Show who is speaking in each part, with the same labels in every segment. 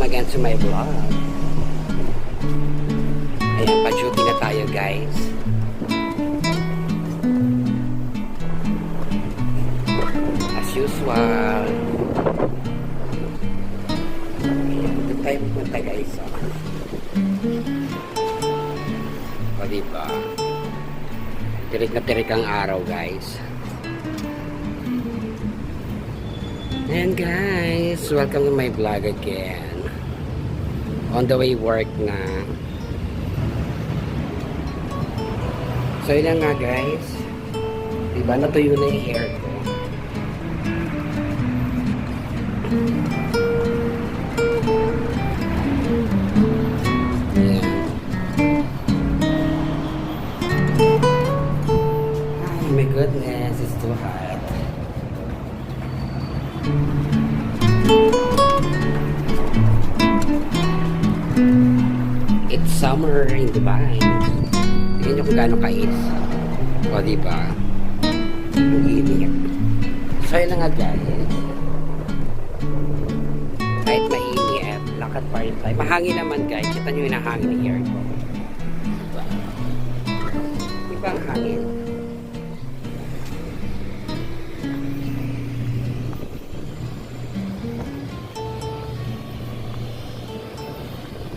Speaker 1: again to my vlog. Ayan, pa-duty na tayo guys. As usual. Ayan, dito tayo pupunta guys. O diba? Tirik na tirik ang araw guys. And guys, welcome to my vlog again. On the way work na. So yun lang nga guys. Diba natuyo na yung hair ko. Ayan. Oh my goodness, it's too hot. It's summer in Dubai. Tingnan nyo kung gaano kait. O diba? Ang init. So yun na nga guys. Kahit mainit, lakad pa rin tayo. Mahangin naman guys. Kita nyo yung nahangin ng hair ko. Diba? Diba ang hangin?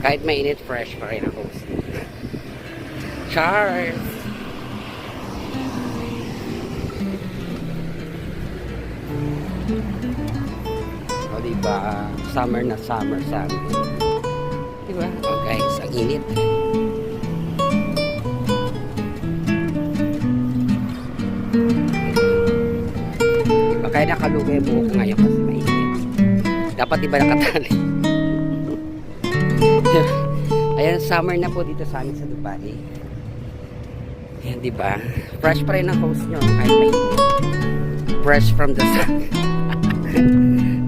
Speaker 1: Kahit mainit, fresh pa rin ako. Charles! O diba? Summer na summer sa amin. Diba? O guys, ang init. Diba? Kaya nakalugay buhok ngayon kasi mainit. Dapat diba nakatali? Ayan, summer na po dito sa amin sa Dubai. Ayan, diba? Fresh pa rin ang host nyo. Kahit may fresh from the sun.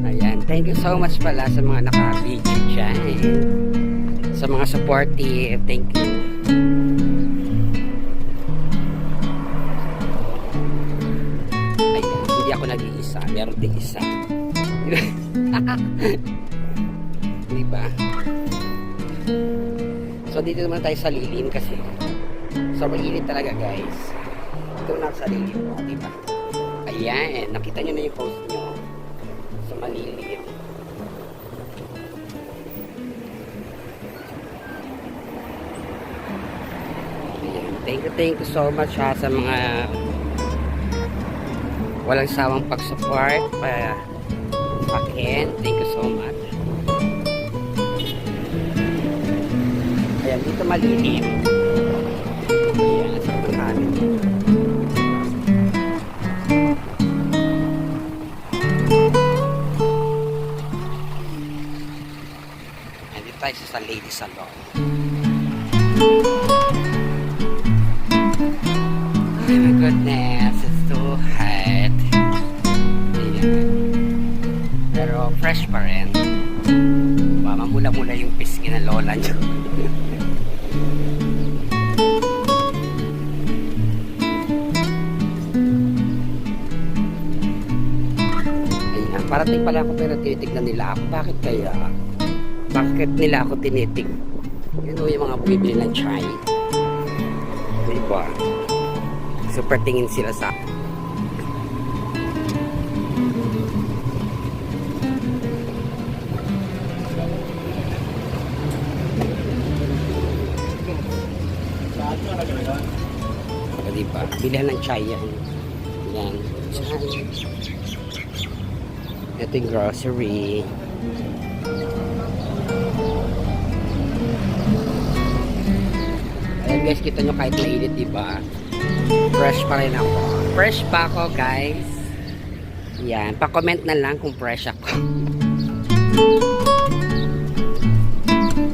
Speaker 1: Ayan, thank you so much pala sa mga naka-video dyan. Sa mga supportive, thank you. Ayan, hindi ako nag-iisa. Meron din isa. Diba? So dito naman tayo sa lilim kasi sobrang init talaga guys. Ito na sa lilim po, diba? Ayan, nakita nyo na yung post nyo sa malilim. Ayan, thank you so much ha, sa mga walang sawang pag-support pa akin. Thank you so much. Ayan, dito malilim. Ayan, sa pagkanin. Ayan, dito tayo sa ladies salon. Oh my goodness, it's too hot. Ayan. Pero fresh pa rin. Mamula-mula yung pisngi ng lola nyo. Ayan, parating pala ako pero tinitignan nila ako. Bakit kaya? Bakit nila ako tinitig? Yun yung mga bibili ng chai. Diba? Super tingin sila sa akin. O diba? Bilihan ng chai yan. Yan. Chai. Ito yung grocery. Ayan guys, kita nyo kahit mainit diba? Fresh pa rin ako. Fresh pa ako guys. Yan. Pa-comment na lang kung fresh ako.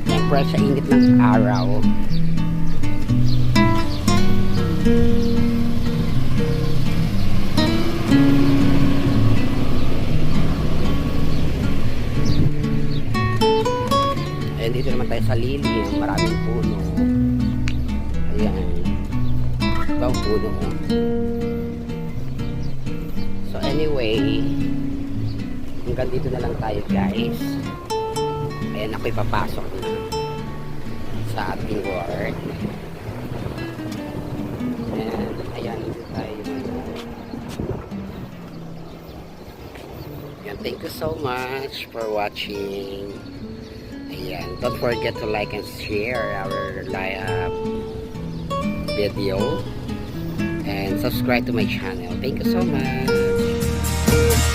Speaker 1: Yan, fresh sa init ng araw. Ayan, dito naman tayo sa lilim. Maraming puno. Ayan. Ito ang puno. So anyway, hanggang dito na lang tayo guys. And ako'y papasok na sa ating work. And ayan, dito tayo. Ayan, thank you so much for watching. Ayan, don't forget to like and share our video and subscribe to my channel. Thank you so much.